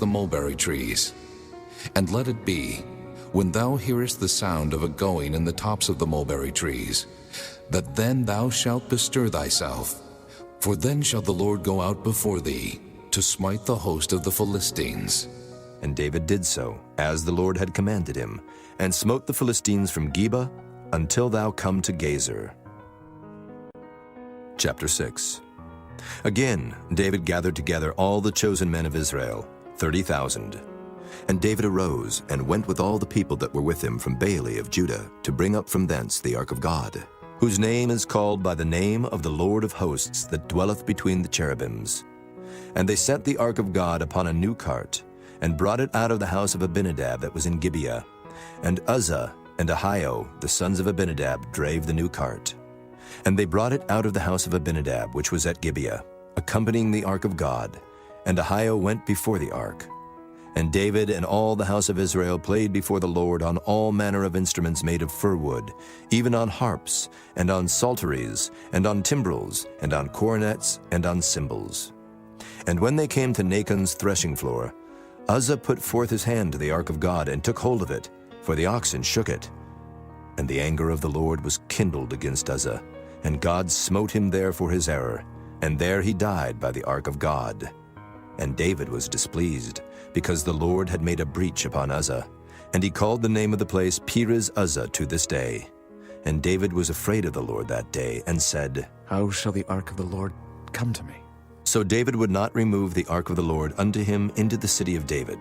the mulberry trees. And let it be, when thou hearest the sound of a going in the tops of the mulberry trees, that then thou shalt bestir thyself, for then shall the Lord go out before thee, to smite the host of the Philistines. And David did so, as the Lord had commanded him, and smote the Philistines from Geba until thou come to Gazer. Chapter 6. Again David gathered together all the chosen men of Israel, 30,000. And David arose and went with all the people that were with him from Baale of Judah to bring up from thence the ark of God, whose name is called by the name of the Lord of hosts that dwelleth between the cherubims. And they set the ark of God upon a new cart, and brought it out of the house of Abinadab that was in Gibeah. And Uzzah and Ahio, the sons of Abinadab, drave the new cart. And they brought it out of the house of Abinadab, which was at Gibeah, accompanying the ark of God. And Ahio went before the ark. And David and all the house of Israel played before the Lord on all manner of instruments made of fir wood, even on harps, and on psalteries, and on timbrels, and on cornets, and on cymbals. And when they came to Nachon's threshing floor, Uzzah put forth his hand to the ark of God, and took hold of it, for the oxen shook it. And the anger of the Lord was kindled against Uzzah, and God smote him there for his error, and there he died by the ark of God. And David was displeased, because the Lord had made a breach upon Uzzah, and he called the name of the place Perez Uzzah to this day. And David was afraid of the Lord that day, and said, How shall the ark of the Lord come to me? So David would not remove the ark of the Lord unto him into the city of David,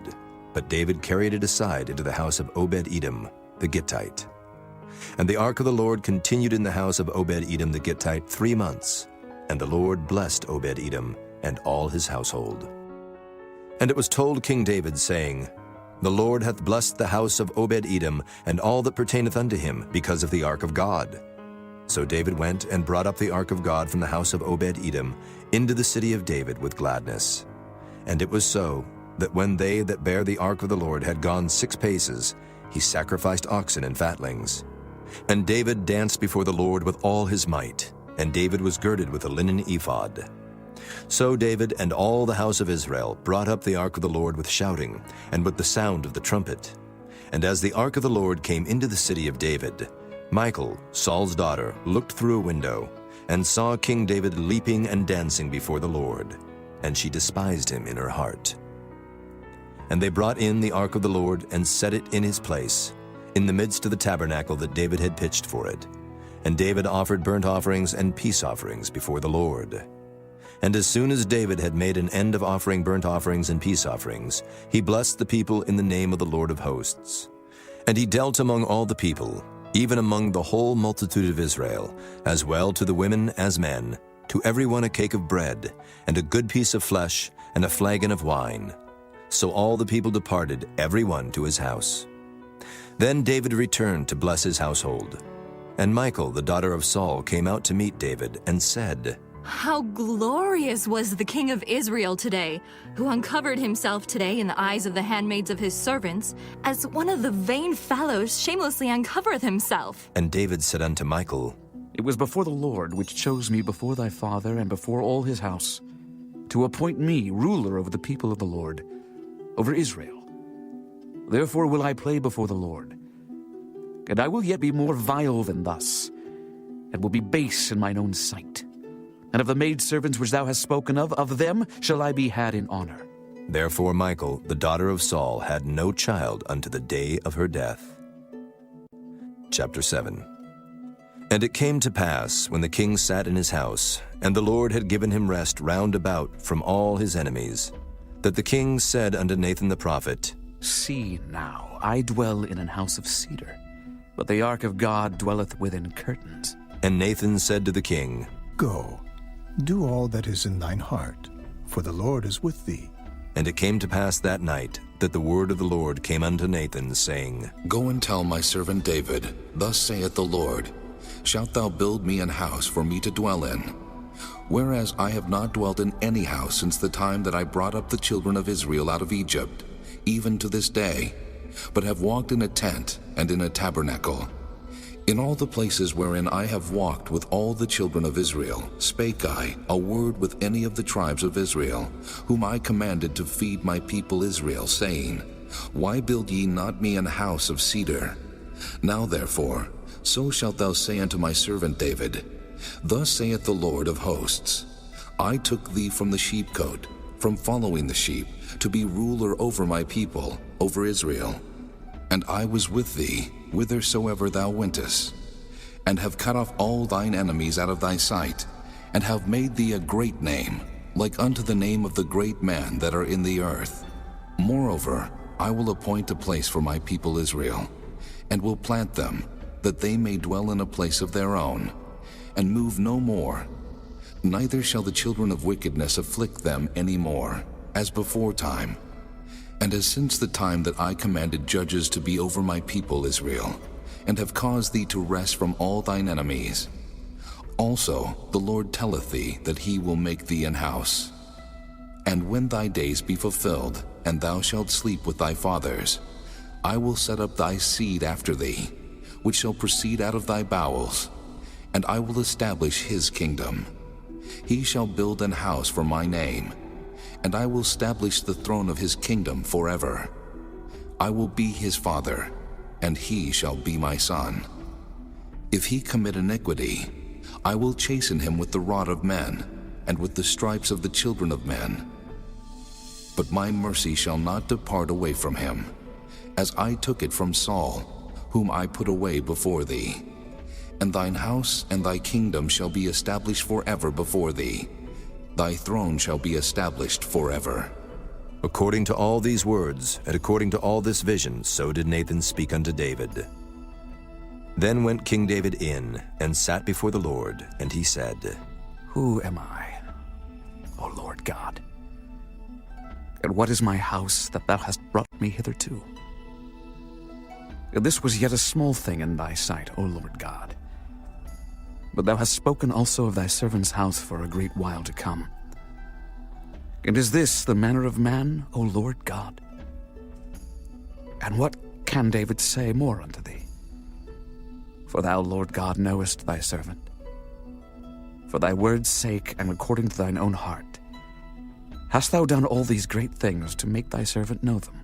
but David carried it aside into the house of Obed-Edom the Gittite. And the ark of the Lord continued in the house of Obed-Edom the Gittite 3 months, and the Lord blessed Obed-Edom and all his household. And it was told King David, saying, The Lord hath blessed the house of Obed-Edom and all that pertaineth unto him, because of the ark of God. So David went and brought up the ark of God from the house of Obed-Edom into the city of David with gladness. And it was so, that when they that bare the ark of the Lord had gone 6 paces, he sacrificed oxen and fatlings. And David danced before the Lord with all his might, and David was girded with a linen ephod. So David and all the house of Israel brought up the ark of the Lord with shouting, and with the sound of the trumpet. And as the ark of the Lord came into the city of David, Michal, Saul's daughter, looked through a window, and saw King David leaping and dancing before the Lord, and she despised him in her heart. And they brought in the ark of the Lord, and set it in his place, in the midst of the tabernacle that David had pitched for it. And David offered burnt offerings and peace offerings before the Lord. And as soon as David had made an end of offering burnt offerings and peace offerings, he blessed the people in the name of the Lord of hosts. And he dealt among all the people, even among the whole multitude of Israel, as well to the women as men, to every one a cake of bread, and a good piece of flesh, and a flagon of wine. So all the people departed, every one to his house. Then David returned to bless his household. And Michal, the daughter of Saul, came out to meet David, and said, How glorious was the king of Israel today, who uncovered himself today in the eyes of the handmaids of his servants, as one of the vain fellows shamelessly uncovereth himself. And David said unto Michal, It was before the Lord which chose me before thy father and before all his house, to appoint me ruler over the people of the Lord, over Israel. Therefore will I play before the Lord. And I will yet be more vile than thus, and will be base in mine own sight. And of the maidservants which thou hast spoken of them shall I be had in honor. Therefore Michal, the daughter of Saul, had no child unto the day of her death. Chapter 7. And it came to pass, when the king sat in his house, and the Lord had given him rest round about from all his enemies, that the king said unto Nathan the prophet, See now, I dwell in an house of cedar, but the ark of God dwelleth within curtains. And Nathan said to the king, Go, do all that is in thine heart, for the Lord is with thee. And it came to pass that night that the word of the Lord came unto Nathan, saying, Go and tell my servant David, Thus saith the Lord, Shalt thou build me an house for me to dwell in? Whereas I have not dwelt in any house since the time that I brought up the children of Israel out of Egypt, even to this day, but have walked in a tent and in a tabernacle. In all the places wherein I have walked with all the children of Israel, spake I a word with any of the tribes of Israel, whom I commanded to feed my people Israel, saying, Why build ye not me an house of cedar? Now therefore, so shalt thou say unto my servant David, Thus saith the Lord of hosts, I took thee from the sheepcote, from following the sheep, to be ruler over my people, over Israel. And I was with thee, whithersoever thou wentest, and have cut off all thine enemies out of thy sight, and have made thee a great name, like unto the name of the great men that are in the earth. Moreover, I will appoint a place for my people Israel, and will plant them, that they may dwell in a place of their own, and move no more. Neither shall the children of wickedness afflict them any more, as before time, and as since the time that I commanded judges to be over my people Israel, and have caused thee to rest from all thine enemies. Also the Lord telleth thee that he will make thee an house. And when thy days be fulfilled, and thou shalt sleep with thy fathers, I will set up thy seed after thee, which shall proceed out of thy bowels, and I will establish his kingdom. He shall build an house for my name, and I will establish the throne of his kingdom forever. I will be his father, and he shall be my son. If he commit iniquity, I will chasten him with the rod of men, and with the stripes of the children of men. But my mercy shall not depart away from him, as I took it from Saul, whom I put away before thee. And thine house and thy kingdom shall be established forever before thee. Thy throne shall be established forever. According to all these words, and according to all this vision, so did Nathan speak unto David. Then went King David in, and sat before the Lord, and he said, Who am I, O Lord God? And what is my house that thou hast brought me hitherto? And this was yet a small thing in thy sight, O Lord God. But thou hast spoken also of thy servant's house for a great while to come. And is this the manner of man, O Lord God? And what can David say more unto thee? For thou, Lord God, knowest thy servant. For thy word's sake, and according to thine own heart, hast thou done all these great things to make thy servant know them.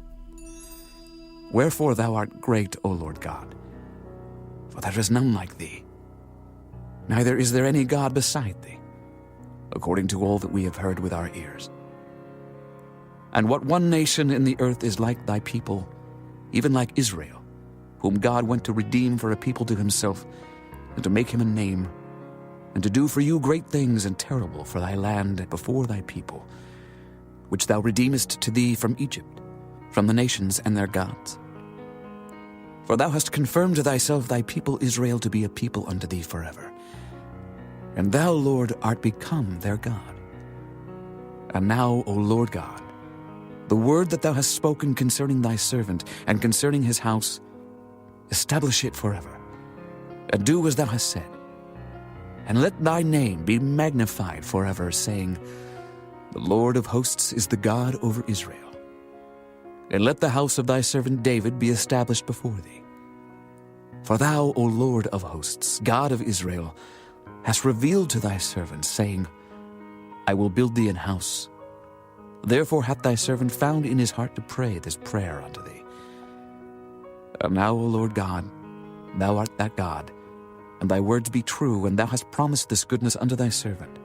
Wherefore thou art great, O Lord God, for there is none like thee. Neither is there any God beside thee, according to all that we have heard with our ears. And what one nation in the earth is like thy people, even like Israel, whom God went to redeem for a people to himself, and to make him a name, and to do for you great things and terrible for thy land before thy people, which thou redeemest to thee from Egypt, from the nations and their gods. For thou hast confirmed to thyself thy people Israel to be a people unto thee forever. And thou, Lord, art become their God. And now, O Lord God, the word that thou hast spoken concerning thy servant and concerning his house, establish it forever, and do as thou hast said. And let thy name be magnified forever, saying, The Lord of hosts is the God over Israel. And let the house of thy servant David be established before thee. For thou, O Lord of hosts, God of Israel, hast revealed to thy servant, saying, I will build thee an house. Therefore hath thy servant found in his heart to pray this prayer unto thee. And now, O Lord God, thou art that God, and thy words be true, and thou hast promised this goodness unto thy servant.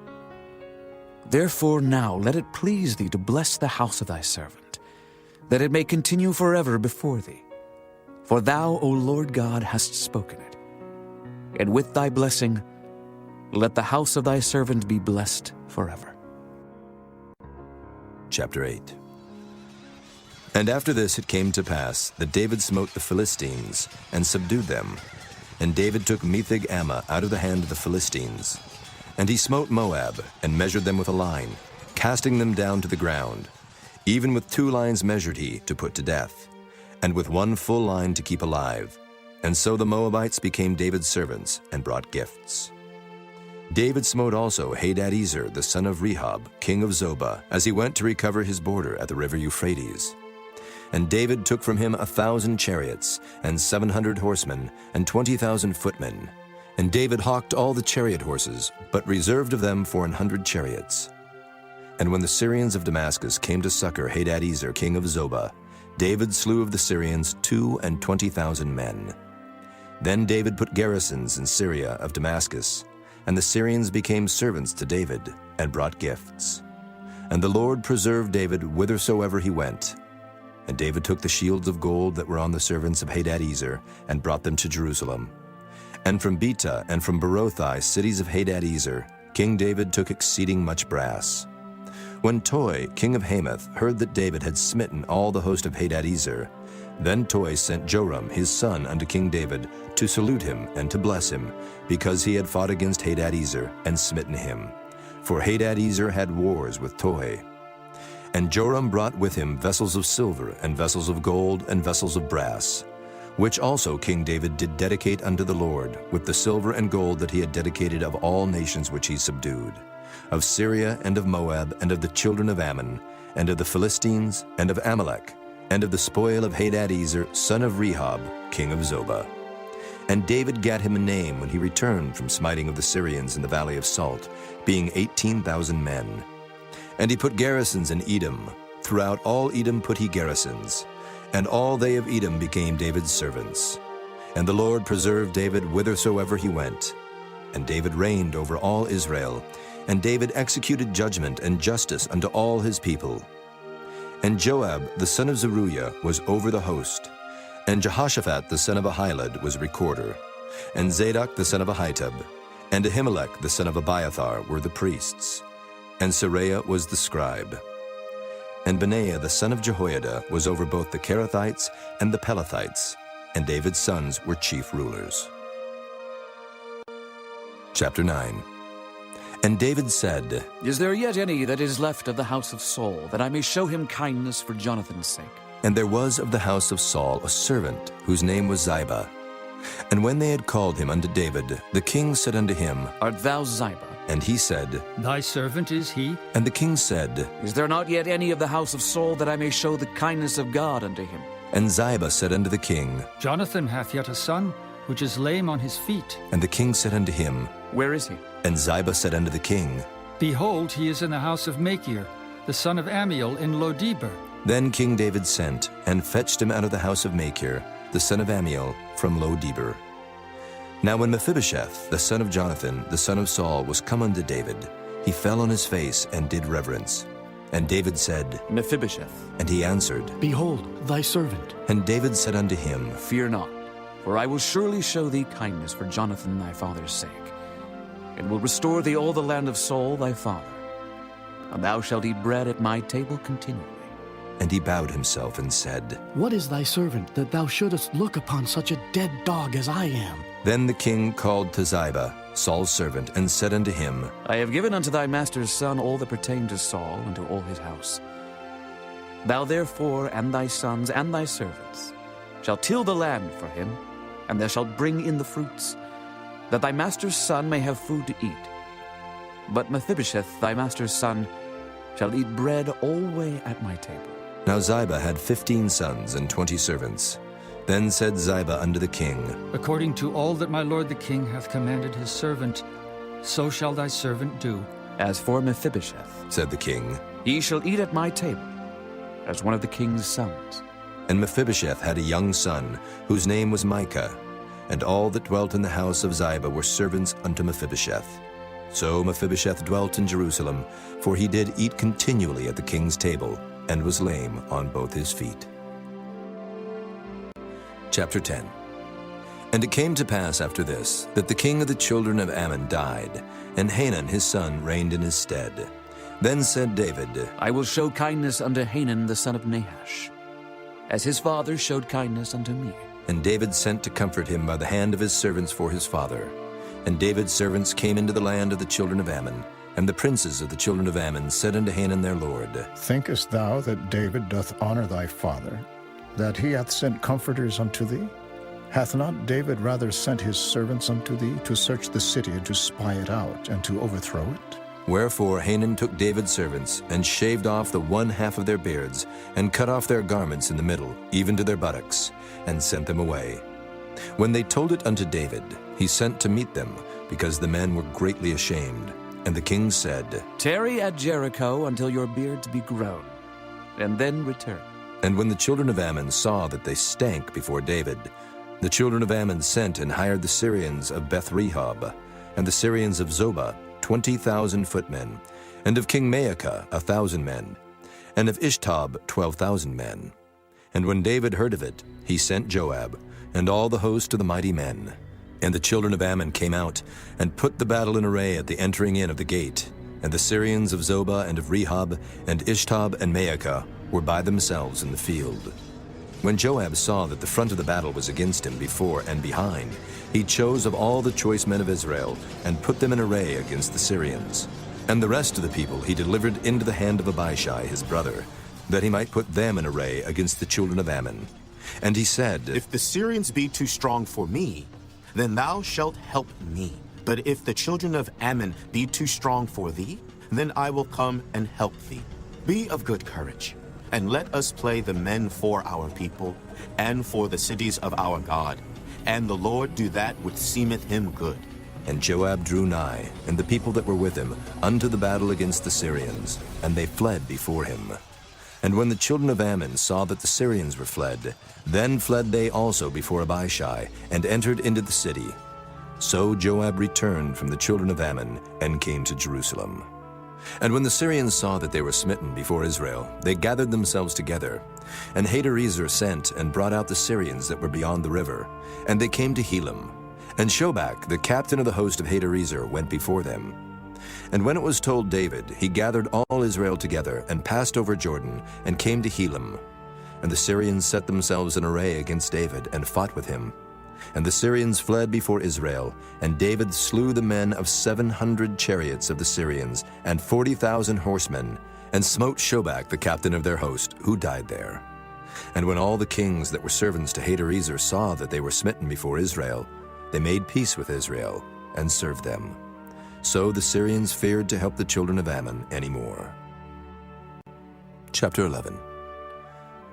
Therefore now let it please thee to bless the house of thy servant, that it may continue forever before thee. For thou, O Lord God, hast spoken it. And with thy blessing, let the house of thy servant be blessed forever. Chapter 8. And after this it came to pass that David smote the Philistines, and subdued them. And David took Metheg-Ammah out of the hand of the Philistines. And he smote Moab, and measured them with a line, casting them down to the ground. Even with 2 lines measured he, to put to death, and with 1 full line to keep alive. And so the Moabites became David's servants, and brought gifts. David smote also Hadadezer, the son of Rehob, king of Zobah, as he went to recover his border at the river Euphrates. And David took from him 1,000 chariots, and 700 horsemen, and 20,000 footmen. And David hawked all the chariot horses, but reserved of them 400 chariots. And when the Syrians of Damascus came to succor Hadadezer king of Zobah, David slew of the Syrians 22,000 men. Then David put garrisons in Syria of Damascus, and the Syrians became servants to David, and brought gifts. And the Lord preserved David whithersoever he went. And David took the shields of gold that were on the servants of Hadadezer, and brought them to Jerusalem. And from Betah and from Berothai, cities of Hadadezer, King David took exceeding much brass. When Toi, king of Hamath, heard that David had smitten all the host of Hadadezer, then Toi sent Joram his son unto King David to salute him and to bless him, because he had fought against Hadadezer and smitten him. For Hadadezer had wars with Toi. And Joram brought with him vessels of silver, and vessels of gold, and vessels of brass, which also King David did dedicate unto the Lord, with the silver and gold that he had dedicated of all nations which he subdued, of Syria, and of Moab, and of the children of Ammon, and of the Philistines, and of Amalek, and of the spoil of Hadadezer, son of Rehob, king of Zobah. And David gat him a name when he returned from smiting of the Syrians in the valley of Salt, being 18,000 men. And he put garrisons in Edom. Throughout all Edom put he garrisons. And all they of Edom became David's servants. And the Lord preserved David whithersoever he went. And David reigned over all Israel. And David executed judgment and justice unto all his people. And Joab the son of Zeruiah was over the host. And Jehoshaphat the son of Ahilud was recorder. And Zadok the son of Ahitub, and Ahimelech the son of Abiathar were the priests. And Seraiah was the scribe. And Benaiah the son of Jehoiada was over both the Kerethites and the Pelethites, and David's sons were chief rulers. Chapter 9. And David said, Is there yet any that is left of the house of Saul, that I may show him kindness for Jonathan's sake? And there was of the house of Saul a servant, whose name was Ziba. And when they had called him unto David, the king said unto him, Art thou Ziba? And he said, Thy servant is he. And the king said, Is there not yet any of the house of Saul, that I may show the kindness of God unto him? And Ziba said unto the king, Jonathan hath yet a son, which is lame on his feet. And the king said unto him, Where is he? And Ziba said unto the king, Behold, he is in the house of Machir, the son of Ammiel in Lo-debar. Then King David sent, and fetched him out of the house of Machir, the son of Ammiel, from Lo-debar. Now when Mephibosheth, the son of Jonathan, the son of Saul, was come unto David, he fell on his face and did reverence. And David said, Mephibosheth. And he answered, Behold, thy servant. And David said unto him, Fear not, for I will surely show thee kindness for Jonathan thy father's sake, and will restore thee all the land of Saul thy father. And thou shalt eat bread at my table continually. And he bowed himself and said, What is thy servant, that thou shouldest look upon such a dead dog as I am? Then the king called to Ziba, Saul's servant, and said unto him, I have given unto thy master's son all that pertained to Saul and to all his house. Thou therefore and thy sons and thy servants shalt till the land for him, and thou shalt bring in the fruits, that thy master's son may have food to eat. But Mephibosheth, thy master's son, shall eat bread alway at my table. Now Ziba had 15 sons and 20 servants. Then said Ziba unto the king, According to all that my lord the king hath commanded his servant, so shall thy servant do. As for Mephibosheth, said the king, he shall eat at my table, as one of the king's sons. And Mephibosheth had a young son, whose name was Micah, and all that dwelt in the house of Ziba were servants unto Mephibosheth. So Mephibosheth dwelt in Jerusalem, for he did eat continually at the king's table, and was lame on both his feet. Chapter 10. And it came to pass after this, that the king of the children of Ammon died, and Hanun his son reigned in his stead. Then said David, I will show kindness unto Hanun the son of Nahash, as his father showed kindness unto me. And David sent to comfort him by the hand of his servants for his father. And David's servants came into the land of the children of Ammon, and the princes of the children of Ammon said unto Hanun their lord, Thinkest thou that David doth honor thy father, that he hath sent comforters unto thee? Hath not David rather sent his servants unto thee to search the city and to spy it out and to overthrow it? Wherefore Hanan took David's servants, and shaved off the one half of their beards, and cut off their garments in the middle, even to their buttocks, and sent them away. When they told it unto David, he sent to meet them, because the men were greatly ashamed. And the king said, Tarry at Jericho until your beards be grown, and then return. And when the children of Ammon saw that they stank before David, the children of Ammon sent and hired the Syrians of Beth-rehob, and the Syrians of Zobah, 20,000 footmen, and of King Maacah 1,000 men, and of Ishtob 12,000 men. And when David heard of it, he sent Joab, and all the host of the mighty men. And the children of Ammon came out, and put the battle in array at the entering in of the gate. And the Syrians of Zobah and of Rehob, and Ishtob and Maacah, were by themselves in the field. When Joab saw that the front of the battle was against him before and behind, he chose of all the choice men of Israel, and put them in array against the Syrians. And the rest of the people he delivered into the hand of Abishai his brother, that he might put them in array against the children of Ammon. And he said, If the Syrians be too strong for me, then thou shalt help me. But if the children of Ammon be too strong for thee, then I will come and help thee. Be of good courage, and let us play the men for our people, and for the cities of our God. And the Lord do that which seemeth him good. And Joab drew nigh, and the people that were with him, unto the battle against the Syrians, and they fled before him. And when the children of Ammon saw that the Syrians were fled, then fled they also before Abishai, and entered into the city. So Joab returned from the children of Ammon, and came to Jerusalem. And when the Syrians saw that they were smitten before Israel, they gathered themselves together. And Hadarezer sent and brought out the Syrians that were beyond the river, and they came to Helam. And Shobach, the captain of the host of Hadarezer, went before them. And when it was told David, he gathered all Israel together, and passed over Jordan, and came to Helam. And the Syrians set themselves in array against David, and fought with him. And the Syrians fled before Israel, and David slew the men of 700 chariots of the Syrians, and 40,000 horsemen, and smote Shobach the captain of their host, who died there. And when all the kings that were servants to Hadarezer saw that they were smitten before Israel, they made peace with Israel, and served them. So the Syrians feared to help the children of Ammon any more. Chapter 11.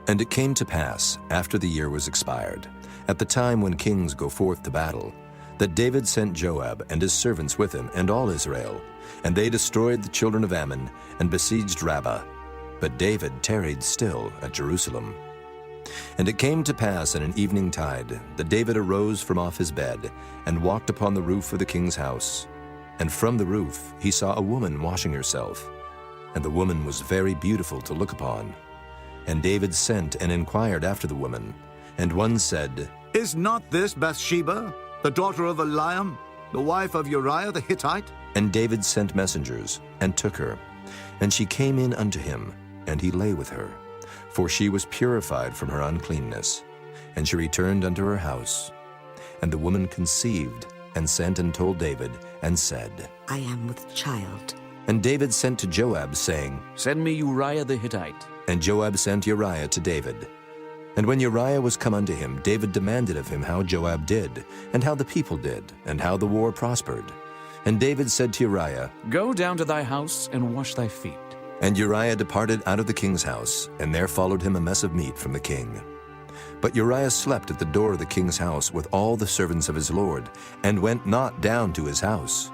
And it came to pass, after the year was expired, at the time when kings go forth to battle, that David sent Joab and his servants with him and all Israel, and they destroyed the children of Ammon and besieged Rabbah. But David tarried still at Jerusalem. And it came to pass in an evening tide that David arose from off his bed and walked upon the roof of the king's house. And from the roof he saw a woman washing herself, and the woman was very beautiful to look upon. And David sent and inquired after the woman. And one said, Is not this Bathsheba, the daughter of Eliam, the wife of Uriah the Hittite? And David sent messengers, and took her. And she came in unto him, and he lay with her, for she was purified from her uncleanness. And she returned unto her house. And the woman conceived, and sent and told David, and said, I am with child. And David sent to Joab, saying, Send me Uriah the Hittite. And Joab sent Uriah to David. And when Uriah was come unto him, David demanded of him how Joab did, and how the people did, and how the war prospered. And David said to Uriah, Go down to thy house and wash thy feet. And Uriah departed out of the king's house, and there followed him a mess of meat from the king. But Uriah slept at the door of the king's house with all the servants of his lord, and went not down to his house.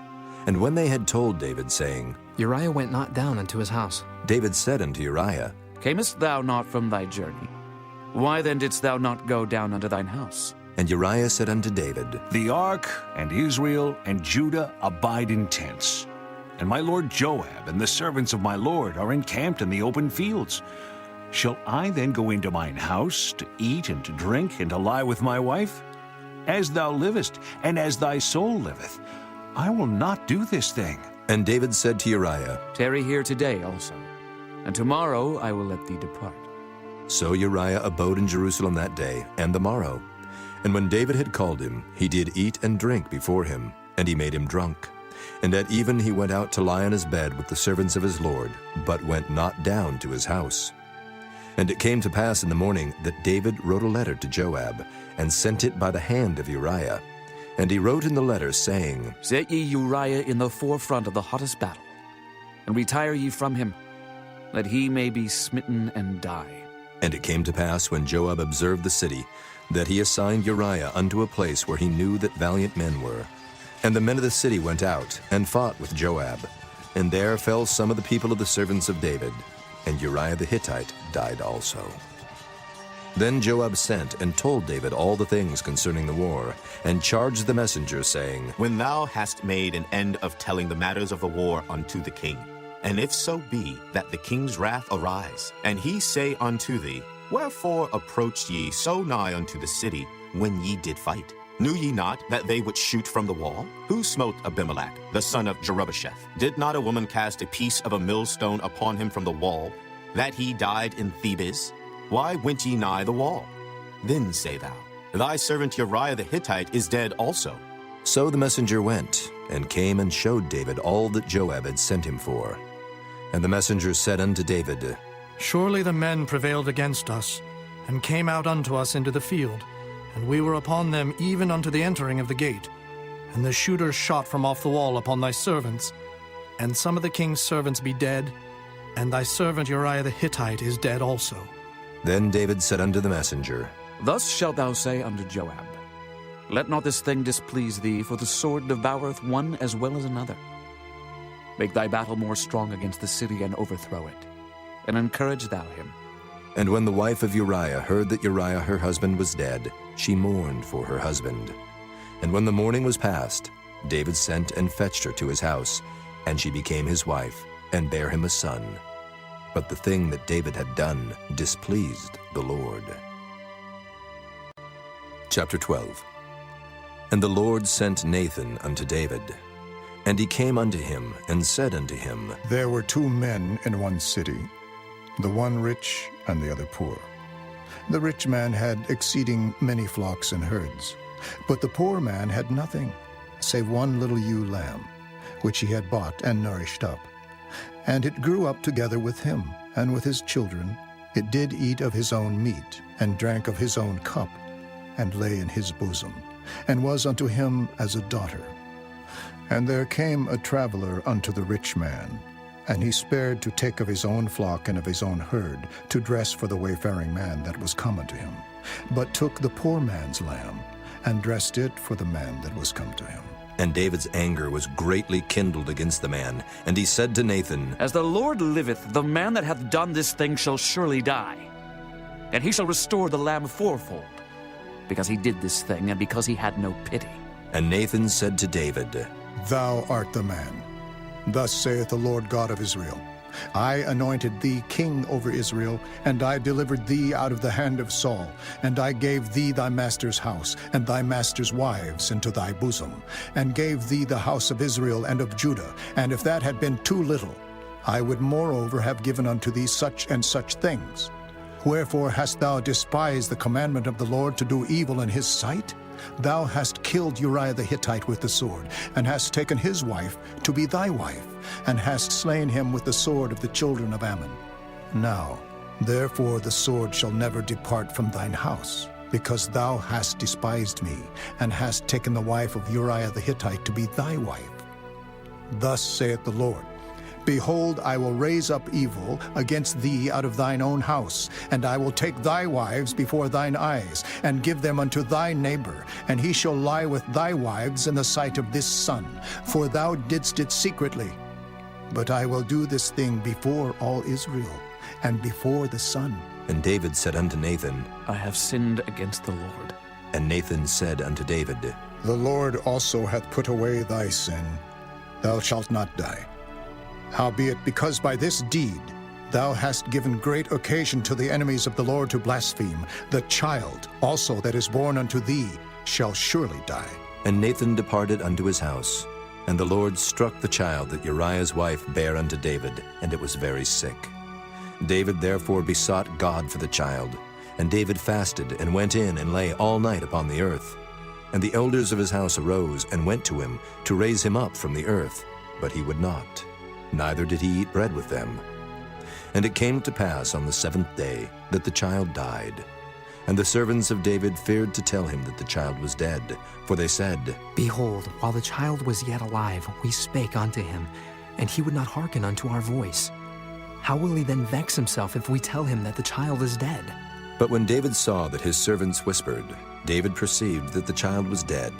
And when they had told David, saying, Uriah went not down unto his house. David said unto Uriah, Camest thou not from thy journey? Why then didst thou not go down unto thine house? And Uriah said unto David, The ark and Israel and Judah abide in tents, and my lord Joab and the servants of my lord are encamped in the open fields. Shall I then go into mine house to eat and to drink and to lie with my wife? As thou livest, and as thy soul liveth, I will not do this thing. And David said to Uriah, Tarry here today also, and tomorrow I will let thee depart. So Uriah abode in Jerusalem that day and the morrow. And when David had called him, he did eat and drink before him, and he made him drunk. And at even he went out to lie on his bed with the servants of his lord, but went not down to his house. And it came to pass in the morning that David wrote a letter to Joab, and sent it by the hand of Uriah. And he wrote in the letter, saying, Set ye Uriah in the forefront of the hottest battle, and retire ye from him, that he may be smitten and die. And it came to pass, when Joab observed the city, that he assigned Uriah unto a place where he knew that valiant men were. And the men of the city went out and fought with Joab. And there fell some of the people of the servants of David, and Uriah the Hittite died also. Then Joab sent and told David all the things concerning the war, and charged the messenger, saying, When thou hast made an end of telling the matters of the war unto the king, and if so be that the king's wrath arise, and he say unto thee, Wherefore approached ye so nigh unto the city when ye did fight? Knew ye not that they would shoot from the wall? Who smote Abimelech, the son of Jerubbesheth? Did not a woman cast a piece of a millstone upon him from the wall, that he died in Thebes? Why went ye nigh the wall? Then say thou, Thy servant Uriah the Hittite is dead also. So the messenger went, and came and showed David all that Joab had sent him for. And the messenger said unto David, Surely the men prevailed against us, and came out unto us into the field, and we were upon them even unto the entering of the gate. And the shooters shot from off the wall upon thy servants, and some of the king's servants be dead, and thy servant Uriah the Hittite is dead also. Then David said unto the messenger, Thus shalt thou say unto Joab, Let not this thing displease thee, for the sword devoureth one as well as another. Make thy battle more strong against the city, and overthrow it, and encourage thou him. And when the wife of Uriah heard that Uriah her husband was dead, she mourned for her husband. And when the mourning was past, David sent and fetched her to his house, and she became his wife, and bare him a son. But the thing that David had done displeased the Lord. Chapter 12. And the Lord sent Nathan unto David. And he came unto him, and said unto him, There were 2 men in one city, the one rich and the other poor. The rich man had exceeding many flocks and herds, but the poor man had nothing, save one little ewe lamb, which he had bought and nourished up. And it grew up together with him, and with his children. It did eat of his own meat, and drank of his own cup, and lay in his bosom, and was unto him as a daughter. And there came a traveler unto the rich man, and he spared to take of his own flock and of his own herd, to dress for the wayfaring man that was come unto him, but took the poor man's lamb, and dressed it for the man that was come to him. And David's anger was greatly kindled against the man, and he said to Nathan, As the Lord liveth, the man that hath done this thing shall surely die, and he shall restore the lamb fourfold, because he did this thing, and because he had no pity. And Nathan said to David, Thou art the man. Thus saith the Lord God of Israel, I anointed thee king over Israel, and I delivered thee out of the hand of Saul, and I gave thee thy master's house, and thy master's wives into thy bosom, and gave thee the house of Israel and of Judah. And if that had been too little, I would moreover have given unto thee such and such things. Wherefore hast thou despised the commandment of the Lord to do evil in his sight? Thou hast killed Uriah the Hittite with the sword, and hast taken his wife to be thy wife, and hast slain him with the sword of the children of Ammon. Now, therefore the sword shall never depart from thine house, because thou hast despised me, and hast taken the wife of Uriah the Hittite to be thy wife. Thus saith the Lord, Behold, I will raise up evil against thee out of thine own house, and I will take thy wives before thine eyes, and give them unto thy neighbor, and he shall lie with thy wives in the sight of this sun, for thou didst it secretly. But I will do this thing before all Israel, and before the sun. And David said unto Nathan, I have sinned against the Lord. And Nathan said unto David, The Lord also hath put away thy sin. Thou shalt not die. Howbeit, because by this deed thou hast given great occasion to the enemies of the Lord to blaspheme, the child also that is born unto thee shall surely die. And Nathan departed unto his house. And the Lord struck the child that Uriah's wife bare unto David, and it was very sick. David therefore besought God for the child. And David fasted, and went in, and lay all night upon the earth. And the elders of his house arose, and went to him, to raise him up from the earth. But he would not, neither did he eat bread with them. And it came to pass on the 7th day that the child died. And the servants of David feared to tell him that the child was dead, for they said, Behold, while the child was yet alive, we spake unto him, and he would not hearken unto our voice. How will he then vex himself if we tell him that the child is dead? But when David saw that his servants whispered, David perceived that the child was dead.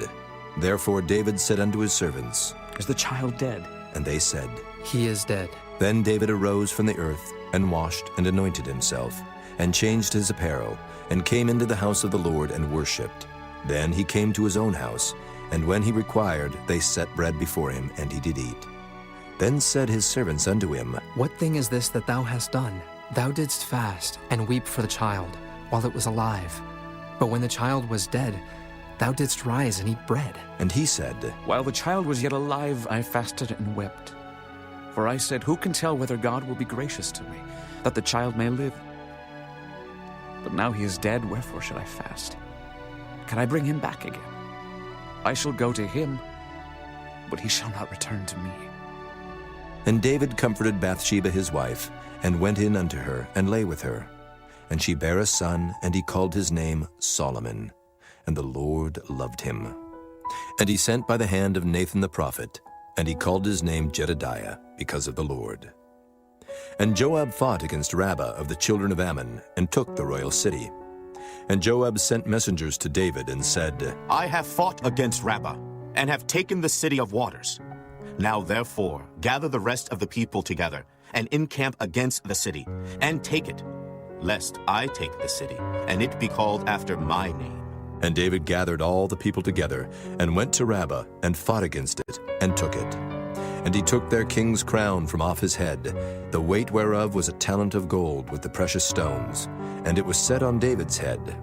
Therefore David said unto his servants, Is the child dead? And they said, He is dead. Then David arose from the earth, and washed and anointed himself, and changed his apparel, and came into the house of the Lord and worshipped. Then he came to his own house, and when he required, they set bread before him, and he did eat. Then said his servants unto him, What thing is this that thou hast done? Thou didst fast and weep for the child, while it was alive. But when the child was dead, thou didst rise and eat bread. And he said, While the child was yet alive, I fasted and wept. For I said, Who can tell whether God will be gracious to me, that the child may live? But now he is dead, wherefore should I fast? Can I bring him back again? I shall go to him, but he shall not return to me. And David comforted Bathsheba his wife, and went in unto her, and lay with her. And she bare a son, and he called his name Solomon. And the Lord loved him. And he sent by the hand of Nathan the prophet, and he called his name Jedediah, because of the Lord. And Joab fought against Rabbah of the children of Ammon, and took the royal city. And Joab sent messengers to David, and said, I have fought against Rabbah, and have taken the city of waters. Now therefore gather the rest of the people together, and encamp against the city, and take it, lest I take the city, and it be called after my name. And David gathered all the people together, and went to Rabbah, and fought against it, and took it. And he took their king's crown from off his head, the weight whereof was a talent of gold with the precious stones, and it was set on David's head.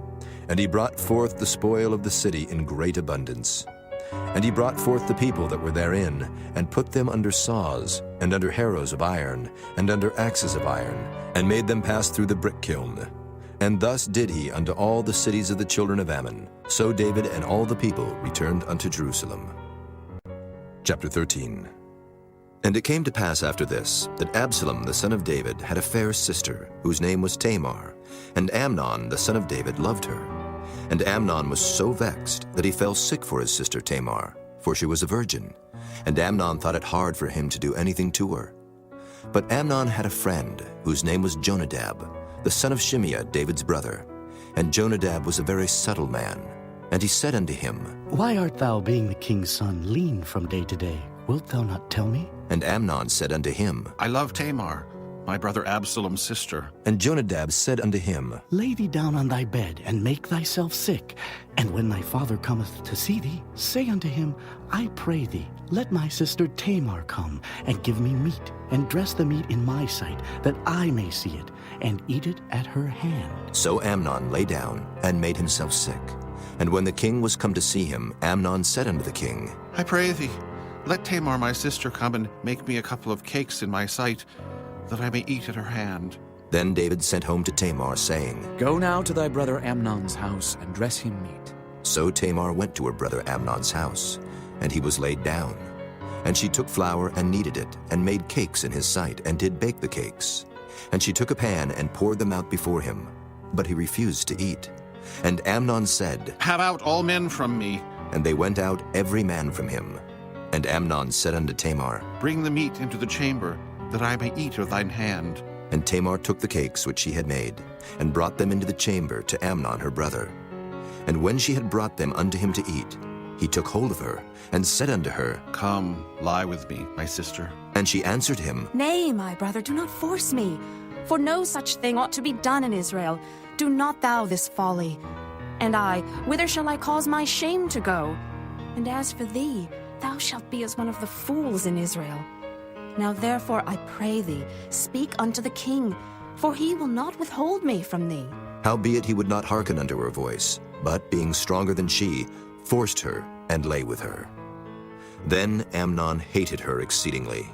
And he brought forth the spoil of the city in great abundance. And he brought forth the people that were therein, and put them under saws, and under harrows of iron, and under axes of iron, and made them pass through the brick kiln. And thus did he unto all the cities of the children of Ammon. So David and all the people returned unto Jerusalem. Chapter 13. And it came to pass after this, that Absalom the son of David had a fair sister, whose name was Tamar, and Amnon the son of David loved her. And Amnon was so vexed that he fell sick for his sister Tamar, for she was a virgin. And Amnon thought it hard for him to do anything to her. But Amnon had a friend, whose name was Jonadab, the son of Shimeah, David's brother. And Jonadab was a very subtle man. And he said unto him, Why art thou, being the king's son, lean from day to day? Wilt thou not tell me? And Amnon said unto him, I love Tamar, my brother Absalom's sister. And Jonadab said unto him, Lay thee down on thy bed, and make thyself sick. And when thy father cometh to see thee, say unto him, I pray thee, let my sister Tamar come, and give me meat, and dress the meat in my sight, that I may see it, and eat it at her hand. So Amnon lay down, and made himself sick. And when the king was come to see him, Amnon said unto the king, I pray thee, let Tamar my sister come and make me a couple of cakes in my sight, that I may eat at her hand. Then David sent home to Tamar, saying, Go now to thy brother Amnon's house, and dress him meat. So Tamar went to her brother Amnon's house, and he was laid down. And she took flour and kneaded it, and made cakes in his sight, and did bake the cakes. And she took a pan and poured them out before him, but he refused to eat. And Amnon said, Have out all men from me. And they went out every man from him. And Amnon said unto Tamar, Bring the meat into the chamber, that I may eat of thine hand. And Tamar took the cakes which she had made, and brought them into the chamber to Amnon her brother. And when she had brought them unto him to eat, he took hold of her, and said unto her, Come, lie with me, my sister. And she answered him, Nay, my brother, do not force me, for no such thing ought to be done in Israel. Do not thou this folly. And I, whither shall I cause my shame to go? And as for thee, thou shalt be as one of the fools in Israel. Now therefore I pray thee, speak unto the king, for he will not withhold me from thee. Howbeit he would not hearken unto her voice, but being stronger than she, forced her, and lay with her. Then Amnon hated her exceedingly,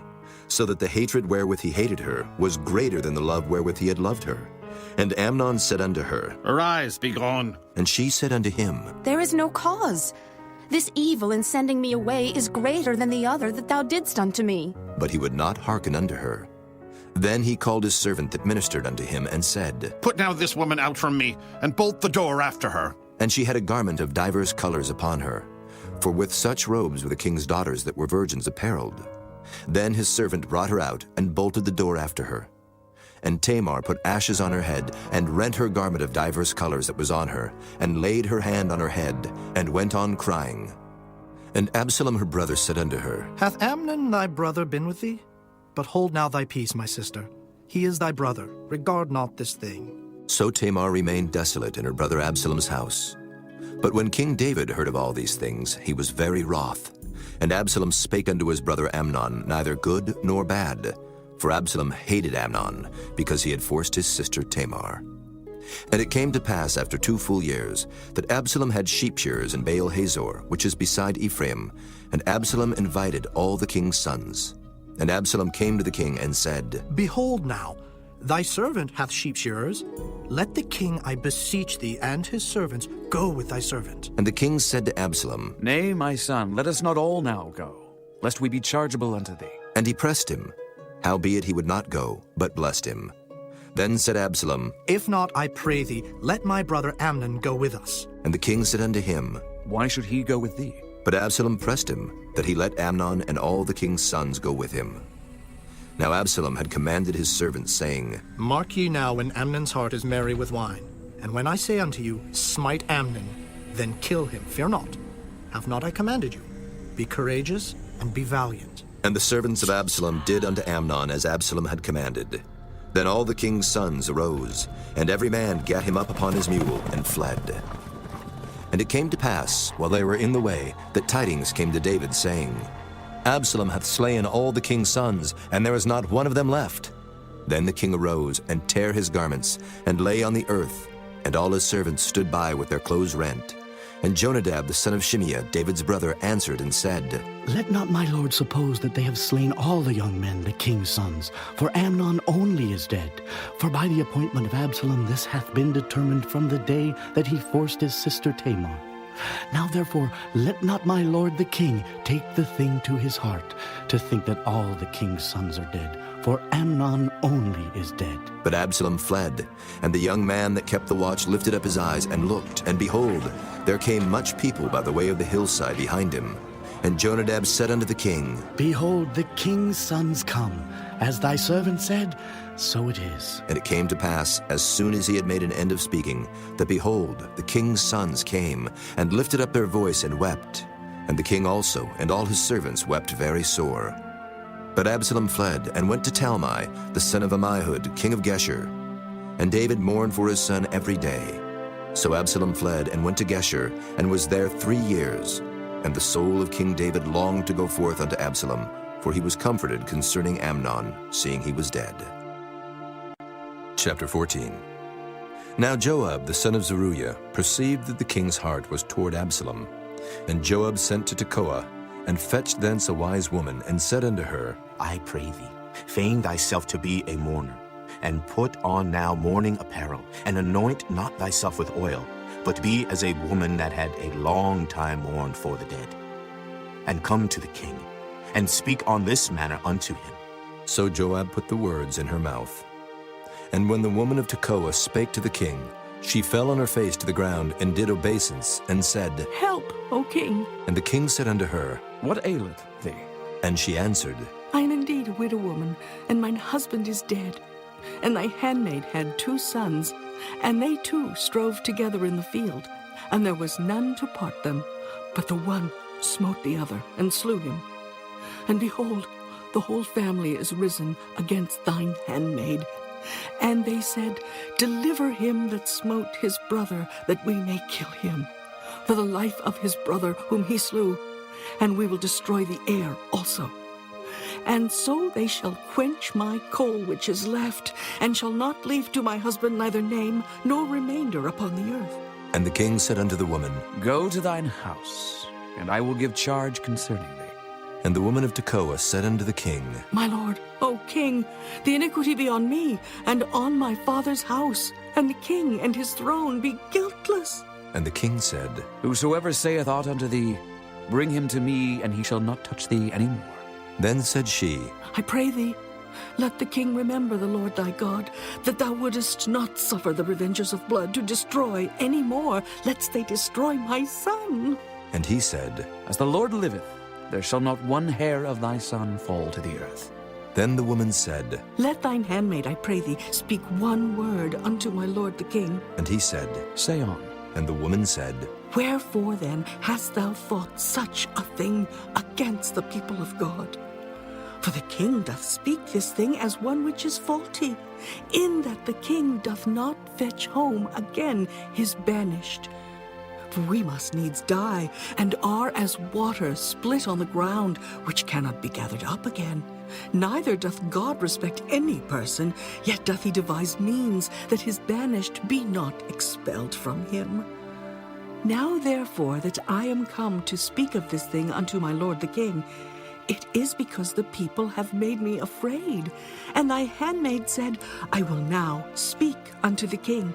so that the hatred wherewith he hated her was greater than the love wherewith he had loved her. And Amnon said unto her, Arise, be gone. And she said unto him, There is no cause. This evil in sending me away is greater than the other that thou didst unto me. But he would not hearken unto her. Then he called his servant that ministered unto him, and said, Put now this woman out from me, and bolt the door after her. And she had a garment of divers colors upon her, for with such robes were the king's daughters that were virgins apparelled. Then his servant brought her out and bolted the door after her. And Tamar put ashes on her head, and rent her garment of divers colors that was on her, and laid her hand on her head, and went on crying. And Absalom her brother said unto her, Hath Amnon thy brother been with thee? But hold now thy peace, my sister. He is thy brother. Regard not this thing. So Tamar remained desolate in her brother Absalom's house. But when King David heard of all these things, he was very wroth. And Absalom spake unto his brother Amnon neither good nor bad. For Absalom hated Amnon, because he had forced his sister Tamar. And it came to pass after 2 full years, that Absalom had sheep shearers in Baal Hazor, which is beside Ephraim. And Absalom invited all the king's sons. And Absalom came to the king and said, Behold now, thy servant hath sheep shearers. Let the king, I beseech thee, and his servants go with thy servant. And the king said to Absalom, Nay, my son, let us not all now go, lest we be chargeable unto thee. And he pressed him. Howbeit he would not go, but blessed him. Then said Absalom, If not, I pray thee, let my brother Amnon go with us. And the king said unto him, Why should he go with thee? But Absalom pressed him, that he let Amnon and all the king's sons go with him. Now Absalom had commanded his servants, saying, Mark ye now when Amnon's heart is merry with wine. And when I say unto you, Smite Amnon, then kill him, fear not. Have not I commanded you? Be courageous and be valiant. And the servants of Absalom did unto Amnon as Absalom had commanded. Then all the king's sons arose, and every man gat him up upon his mule, and fled. And it came to pass, while they were in the way, that tidings came to David, saying, Absalom hath slain all the king's sons, and there is not one of them left. Then the king arose, and tare his garments, and lay on the earth, and all his servants stood by with their clothes rent. And Jonadab the son of Shimeah, David's brother, answered and said, Let not my lord suppose that they have slain all the young men, the king's sons, for Amnon only is dead. For by the appointment of Absalom this hath been determined from the day that he forced his sister Tamar. Now therefore let not my lord the king take the thing to his heart, to think that all the king's sons are dead, for Amnon only is dead. But Absalom fled, and the young man that kept the watch lifted up his eyes and looked, and behold, there came much people by the way of the hillside behind him. And Jonadab said unto the king, Behold, the king's sons come. As thy servant said, so it is. And it came to pass, as soon as he had made an end of speaking, that behold, the king's sons came, and lifted up their voice and wept. And the king also, and all his servants, wept very sore. But Absalom fled, and went to Talmai, the son of Ammihud, king of Geshur. And David mourned for his son every day. So Absalom fled, and went to Geshur, and was there 3 years. And the soul of King David longed to go forth unto Absalom, for he was comforted concerning Amnon, seeing he was dead. Chapter 14. Now Joab the son of Zeruiah perceived that the king's heart was toward Absalom. And Joab sent to Tekoa, and fetched thence a wise woman, and said unto her, I pray thee, feign thyself to be a mourner, and put on now mourning apparel, and anoint not thyself with oil, but be as a woman that had a long time mourned for the dead. And come to the king, and speak on this manner unto him. So Joab put the words in her mouth. And when the woman of Tekoa spake to the king, she fell on her face to the ground, and did obeisance, and said, Help, O king. And the king said unto her, What aileth thee? And she answered, I am indeed a widow woman, and mine husband is dead. And thy handmaid had 2 sons, and they too strove together in the field, and there was none to part them. But the one smote the other, and slew him. And behold, the whole family is risen against thine handmaid. And they said, Deliver him that smote his brother, that we may kill him, for the life of his brother whom he slew, and we will destroy the heir also. And so they shall quench my coal which is left, and shall not leave to my husband neither name nor remainder upon the earth. And the king said unto the woman, Go to thine house, and I will give charge concerning thee. And the woman of Tekoa said unto the king, My lord, O king, the iniquity be on me, and on my father's house, and the king and his throne be guiltless. And the king said, Whosoever saith aught unto thee, bring him to me, and he shall not touch thee any more. Then said she, I pray thee, let the king remember the Lord thy God, that thou wouldest not suffer the revengers of blood to destroy any more, lest they destroy my son. And he said, As the Lord liveth, there shall not one hair of thy son fall to the earth. Then the woman said, Let thine handmaid, I pray thee, speak one word unto my lord the king. And he said, Say on. And the woman said, Wherefore then hast thou thought such a thing against the people of God? For the king doth speak this thing as one which is faulty, in that the king doth not fetch home again his banished. For we must needs die, and are as water split on the ground, which cannot be gathered up again. Neither doth God respect any person, yet doth he devise means that his banished be not expelled from him. Now therefore that I am come to speak of this thing unto my lord the king, it is because the people have made me afraid. And thy handmaid said, I will now speak unto the king.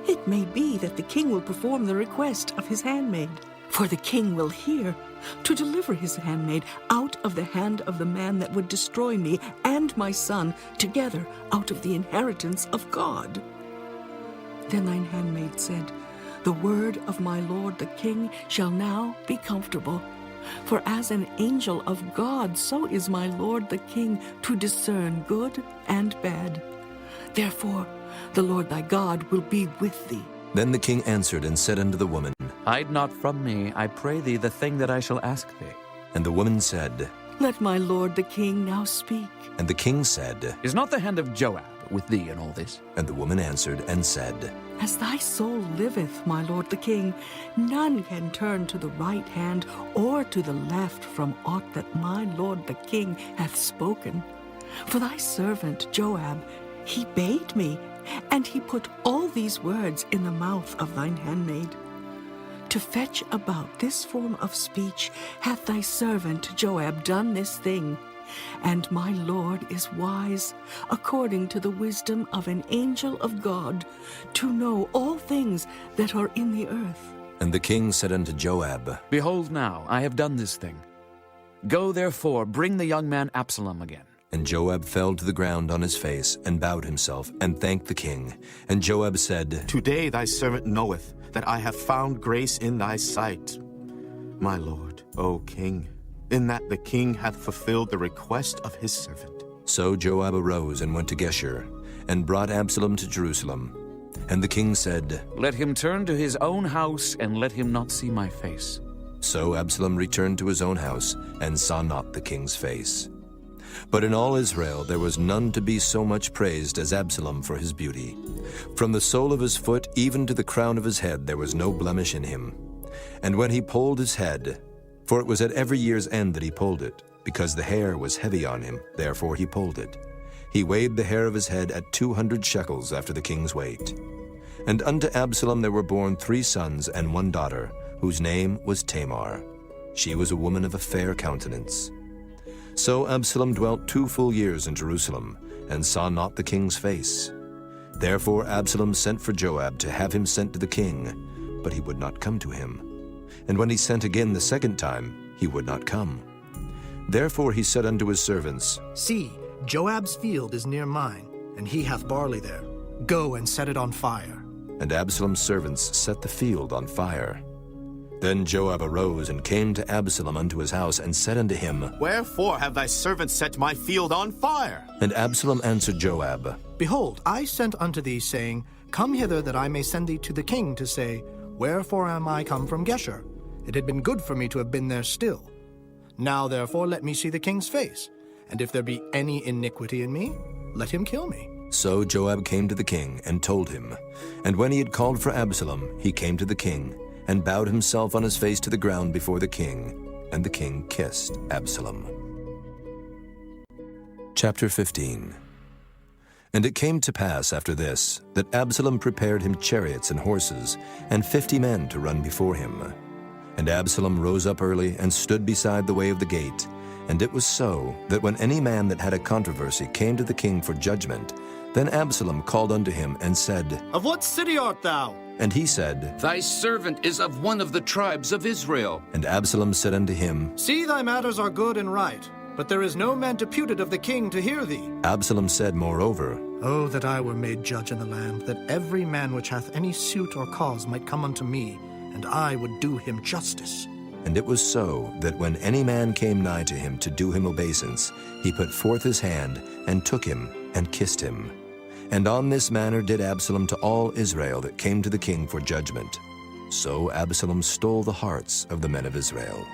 It may be that the king will perform the request of his handmaid. For the king will hear, to deliver his handmaid out of the hand of the man that would destroy me and my son together out of the inheritance of God. Then thine handmaid said, The word of my lord the king shall now be comfortable. For as an angel of God, so is my lord the king to discern good and bad. Therefore, the Lord thy God will be with thee. Then the king answered and said unto the woman, Hide not from me, I pray thee, the thing that I shall ask thee. And the woman said, Let my lord the king now speak. And the king said, Is not the hand of Joab with thee in all this? And the woman answered and said, As thy soul liveth, my lord the king, none can turn to the right hand or to the left from aught that my lord the king hath spoken. For thy servant Joab, he bade me, and he put all these words in the mouth of thine handmaid. To fetch about this form of speech hath thy servant Joab done this thing. And my Lord is wise, according to the wisdom of an angel of God, to know all things that are in the earth. And the king said unto Joab, Behold now, I have done this thing. Go therefore, bring the young man Absalom again. And Joab fell to the ground on his face, and bowed himself, and thanked the king. And Joab said, Today thy servant knoweth that I have found grace in thy sight, my lord, O king, in that the king hath fulfilled the request of his servant. So Joab arose and went to Geshur, and brought Absalom to Jerusalem. And the king said, Let him turn to his own house, and let him not see my face. So Absalom returned to his own house, and saw not the king's face. But in all Israel there was none to be so much praised as Absalom for his beauty. From the sole of his foot even to the crown of his head there was no blemish in him. And when he polled his head, for it was at every year's end that he polled it, because the hair was heavy on him, therefore he polled it. He weighed the hair of his head at 200 shekels after the king's weight. And unto Absalom there were born 3 sons and 1 daughter, whose name was Tamar. She was a woman of a fair countenance. So Absalom dwelt 2 full years in Jerusalem, and saw not the king's face. Therefore Absalom sent for Joab to have him sent to the king, but he would not come to him. And when he sent again the 2nd time, he would not come. Therefore he said unto his servants, See, Joab's field is near mine, and he hath barley there. Go and set it on fire. And Absalom's servants set the field on fire. Then Joab arose and came to Absalom unto his house, and said unto him, Wherefore have thy servants set my field on fire? And Absalom answered Joab, Behold, I sent unto thee, saying, Come hither, that I may send thee to the king, to say, Wherefore am I come from Geshur? It had been good for me to have been there still. Now therefore let me see the king's face, and if there be any iniquity in me, let him kill me. So Joab came to the king, and told him. And when he had called for Absalom, he came to the king, and bowed himself on his face to the ground before the king, and the king kissed Absalom. Chapter 15. And it came to pass after this, that Absalom prepared him chariots and horses, and 50 men to run before him. And Absalom rose up early, and stood beside the way of the gate. And it was so, that when any man that had a controversy came to the king for judgment, then Absalom called unto him, and said, Of what city art thou? And he said, Thy servant is of one of the tribes of Israel. And Absalom said unto him, See, thy matters are good and right, but there is no man deputed of the king to hear thee. Absalom said moreover, Oh, that I were made judge in the land, that every man which hath any suit or cause might come unto me, and I would do him justice. And it was so that when any man came nigh to him to do him obeisance, he put forth his hand, and took him, and kissed him. And on this manner did Absalom to all Israel that came to the king for judgment. So Absalom stole the hearts of the men of Israel.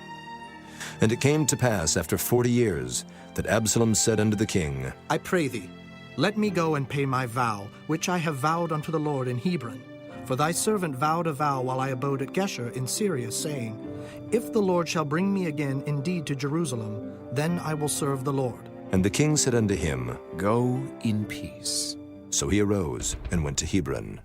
And it came to pass after 40 years that Absalom said unto the king, I pray thee, let me go and pay my vow, which I have vowed unto the Lord in Hebron. For thy servant vowed a vow while I abode at Geshur in Syria, saying, If the Lord shall bring me again indeed to Jerusalem, then I will serve the Lord. And the king said unto him, Go in peace. So he arose and went to Hebron.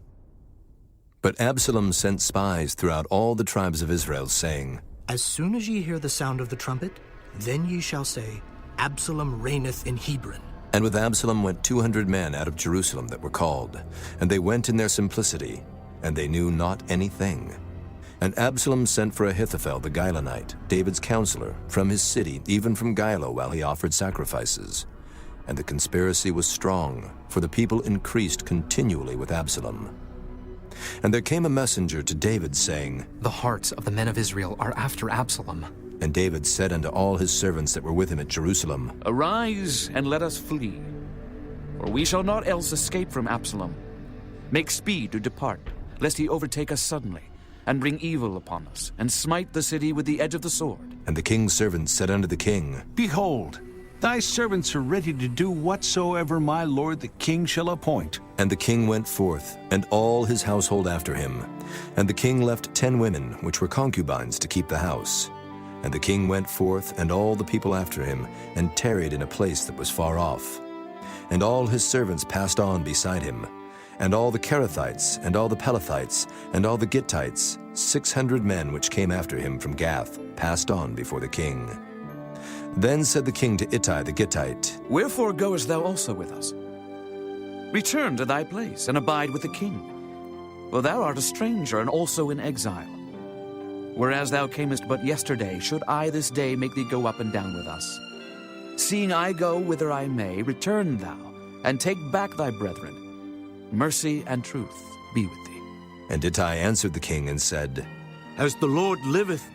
But Absalom sent spies throughout all the tribes of Israel, saying, As soon as ye hear the sound of the trumpet, then ye shall say, Absalom reigneth in Hebron. And with Absalom went 200 men out of Jerusalem that were called, and they went in their simplicity, and they knew not anything. And Absalom sent for Ahithophel the Gilonite, David's counselor, from his city, even from Gilo, while he offered sacrifices. And the conspiracy was strong, for the people increased continually with Absalom. And there came a messenger to David, saying, The hearts of the men of Israel are after Absalom. And David said unto all his servants that were with him at Jerusalem, Arise, and let us flee, for we shall not else escape from Absalom. Make speed to depart, lest he overtake us suddenly, and bring evil upon us, and smite the city with the edge of the sword. And the king's servants said unto the king, Behold, thy servants are ready to do whatsoever my lord the king shall appoint. And the king went forth, and all his household after him. And the king left 10 women, which were concubines, to keep the house. And the king went forth, and all the people after him, and tarried in a place that was far off. And all his servants passed on beside him. And all the Kerethites, and all the Pelethites, and all the Gittites, 600 men which came after him from Gath, passed on before the king. Then said the king to Ittai the Gittite, Wherefore goest thou also with us? Return to thy place, and abide with the king. For thou art a stranger, and also in exile. Whereas thou camest but yesterday, should I this day make thee go up and down with us? Seeing I go whither I may, return thou, and take back thy brethren. Mercy and truth be with thee. And Ittai answered the king and said, As the Lord liveth,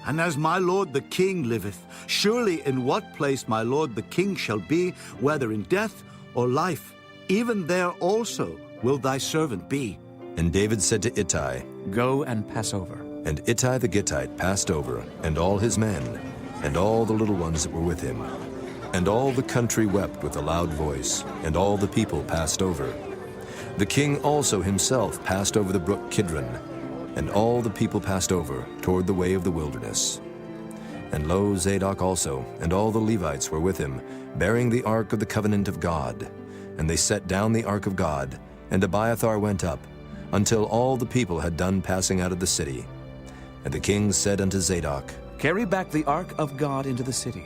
and as my lord the king liveth, surely in what place my lord the king shall be, whether in death or life, even there also will thy servant be. And David said to Ittai, Go and pass over. And Ittai the Gittite passed over, and all his men, and all the little ones that were with him. And all the country wept with a loud voice, and all the people passed over. The king also himself passed over the brook Kidron, and all the people passed over toward the way of the wilderness. And lo, Zadok also, and all the Levites were with him, bearing the ark of the covenant of God. And they set down the ark of God, and Abiathar went up, until all the people had done passing out of the city. And the king said unto Zadok, Carry back the ark of God into the city.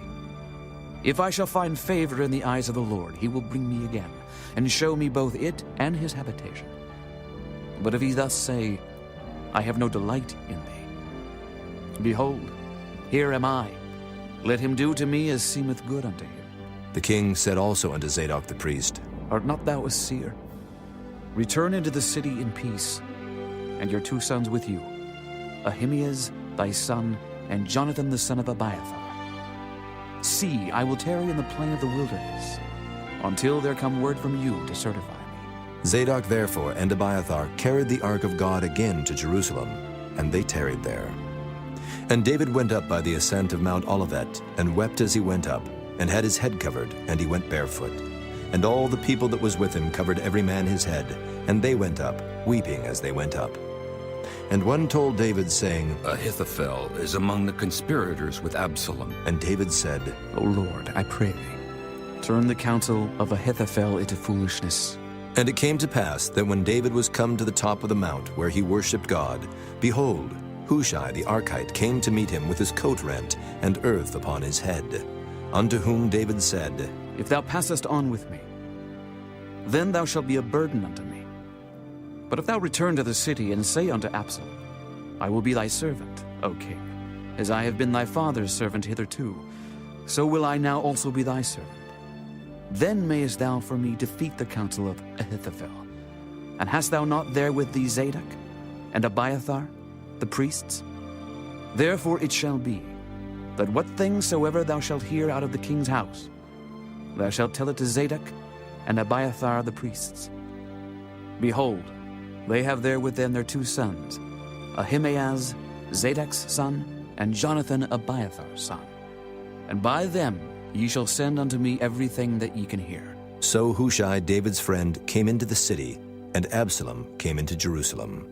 If I shall find favor in the eyes of the Lord, he will bring me again, and show me both it and his habitation. But if he thus say, I have no delight in thee, behold, here am I. Let him do to me as seemeth good unto him. The king said also unto Zadok the priest, Art not thou a seer? Return into the city in peace, and your 2 sons with you, Ahimaaz thy son, and Jonathan the son of Abiathar. See, I will tarry in the plain of the wilderness, until there come word from you to certify me. Zadok therefore and Abiathar carried the ark of God again to Jerusalem, and they tarried there. And David went up by the ascent of Mount Olivet, and wept as he went up, and had his head covered, and he went barefoot. And all the people that was with him covered every man his head, and they went up, weeping as they went up. And one told David, saying, Ahithophel is among the conspirators with Absalom. And David said, O Lord, I pray thee, turn the counsel of Ahithophel into foolishness. And it came to pass that when David was come to the top of the mount where he worshipped God, behold, Hushai the Archite came to meet him with his coat rent and earth upon his head. Unto whom David said, If thou passest on with me, then thou shalt be a burden unto me. But if thou return to the city and say unto Absalom, I will be thy servant, O king, as I have been thy father's servant hitherto, so will I now also be thy servant. Then mayest thou for me defeat the counsel of Ahithophel. And hast thou not there with thee Zadok and Abiathar, the priests? Therefore it shall be, that what things soever thou shalt hear out of the king's house, thou shalt tell it to Zadok and Abiathar the priests. Behold, they have there with them their 2 sons, Ahimaaz, Zadok's son, and Jonathan, Abiathar's son. And by them ye shall send unto me everything that ye can hear. So Hushai, David's friend, came into the city, and Absalom came into Jerusalem.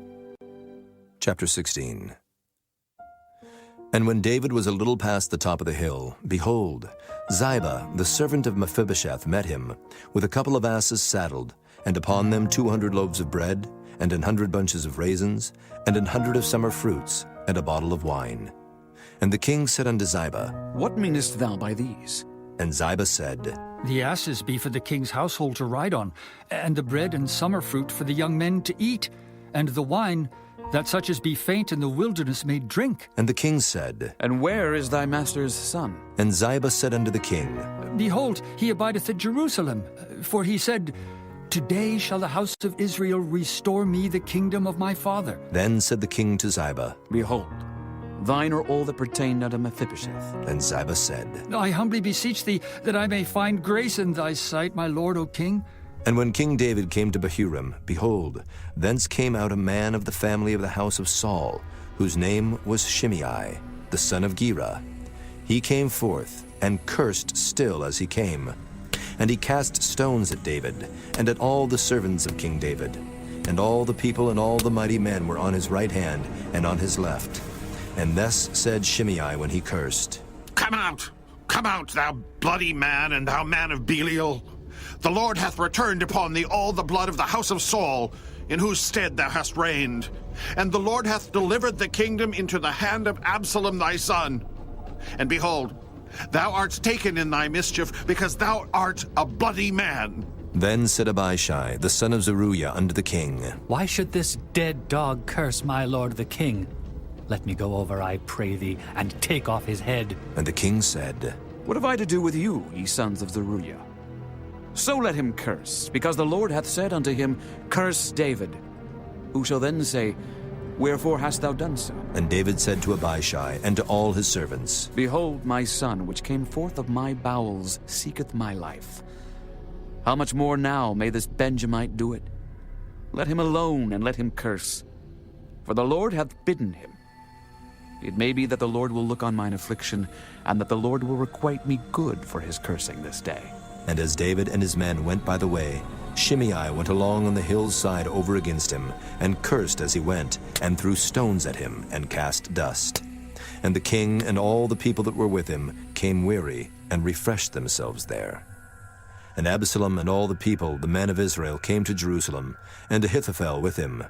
Chapter 16. And when David was a little past the top of the hill, behold, Ziba, the servant of Mephibosheth, met him, with a couple of asses saddled, and upon them 200 loaves of bread, and 100 bunches of raisins, and 100 of summer fruits, and a bottle of wine. And the king said unto Ziba, What meanest thou by these? And Ziba said, The asses be for the king's household to ride on, and the bread and summer fruit for the young men to eat, and the wine, that such as be faint in the wilderness may drink. And the king said, And where is thy master's son? And Ziba said unto the king, Behold, he abideth at Jerusalem, for he said, Today shall the house of Israel restore me the kingdom of my father. Then said the king to Ziba, Behold, thine are all that pertained unto Mephibosheth. And Ziba said, I humbly beseech thee that I may find grace in thy sight, my lord, O king. And when King David came to Bahurim, behold, thence came out a man of the family of the house of Saul, whose name was Shimei, the son of Gera. He came forth, and cursed still as he came. And he cast stones at David, and at all the servants of King David. And all the people and all the mighty men were on his right hand and on his left. And thus said Shimei when he cursed, Come out, thou bloody man, and thou man of Belial. The Lord hath returned upon thee all the blood of the house of Saul, in whose stead thou hast reigned. And the Lord hath delivered the kingdom into the hand of Absalom thy son. And behold, thou art taken in thy mischief, because thou art a bloody man. Then said Abishai, the son of Zeruiah, unto the king, Why should this dead dog curse my lord the king? Let me go over, I pray thee, and take off his head. And the king said, What have I to do with you, ye sons of Zeruiah? So let him curse, because the Lord hath said unto him, Curse David. Who shall then say, Wherefore hast thou done so? And David said to Abishai and to all his servants, Behold, my son, which came forth of my bowels, seeketh my life. How much more now may this Benjamite do it? Let him alone, and let him curse. For the Lord hath bidden him. It may be that the Lord will look on mine affliction, and that the Lord will requite me good for his cursing this day. And as David and his men went by the way, Shimei went along on the hill's side over against him, and cursed as he went, and threw stones at him, and cast dust. And the king and all the people that were with him came weary, and refreshed themselves there. And Absalom and all the people, the men of Israel, came to Jerusalem, and Ahithophel with him.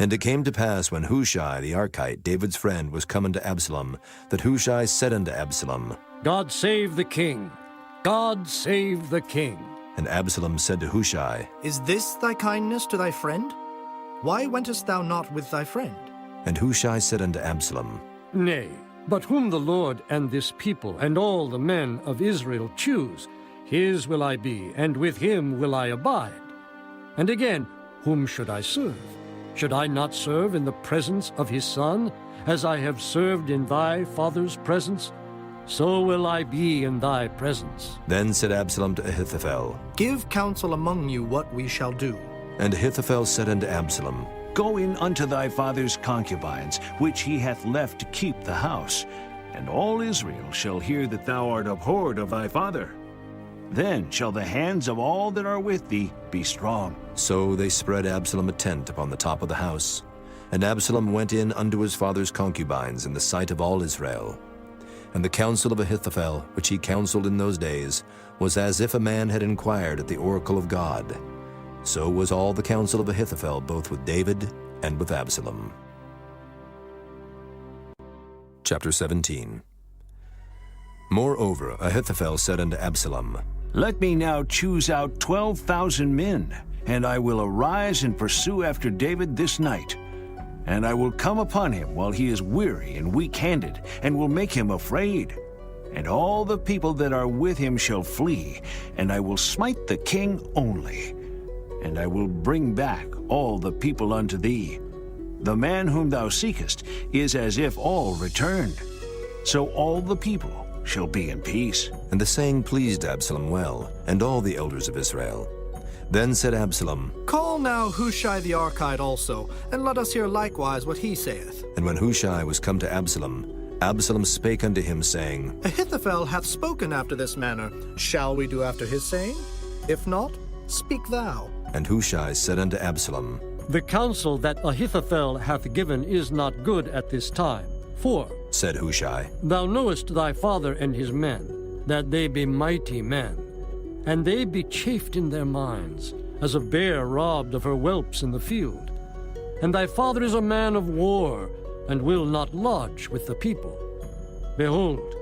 And it came to pass, when Hushai the Archite, David's friend, was come unto Absalom, that Hushai said unto Absalom, God save the king! God save the king! And Absalom said to Hushai, Is this thy kindness to thy friend? Why wentest thou not with thy friend? And Hushai said unto Absalom, Nay, but whom the Lord and this people and all the men of Israel choose, his will I be, and with him will I abide. And again, whom should I serve? Should I not serve in the presence of his son, as I have served in thy father's presence? So will I be in thy presence. Then said Absalom to Ahithophel, Give counsel among you what we shall do. And Ahithophel said unto Absalom, Go in unto thy father's concubines, which he hath left to keep the house, and all Israel shall hear that thou art abhorred of thy father. Then shall the hands of all that are with thee be strong. So they spread Absalom a tent upon the top of the house. And Absalom went in unto his father's concubines in the sight of all Israel. And the counsel of Ahithophel, which he counseled in those days, was as if a man had inquired at the oracle of God. So was all the counsel of Ahithophel, both with David and with Absalom. Chapter 17. Moreover, Ahithophel said unto Absalom, Let me now choose out 12,000 men, and I will arise and pursue after David this night. And I will come upon him while he is weary and weak-handed, and will make him afraid. And all the people that are with him shall flee, and I will smite the king only. And I will bring back all the people unto thee. The man whom thou seekest is as if all returned. So all the people shall be in peace. And the saying pleased Absalom well, and all the elders of Israel. Then said Absalom, Call now Hushai the Archite also, and let us hear likewise what he saith. And when Hushai was come to Absalom, Absalom spake unto him, saying, Ahithophel hath spoken after this manner. Shall we do after his saying? If not, speak thou. And Hushai said unto Absalom, The counsel that Ahithophel hath given is not good at this time. For, said Hushai, thou knowest thy father and his men, that they be mighty men, and they be chafed in their minds, as a bear robbed of her whelps in the field. And thy father is a man of war, and will not lodge with the people. Behold,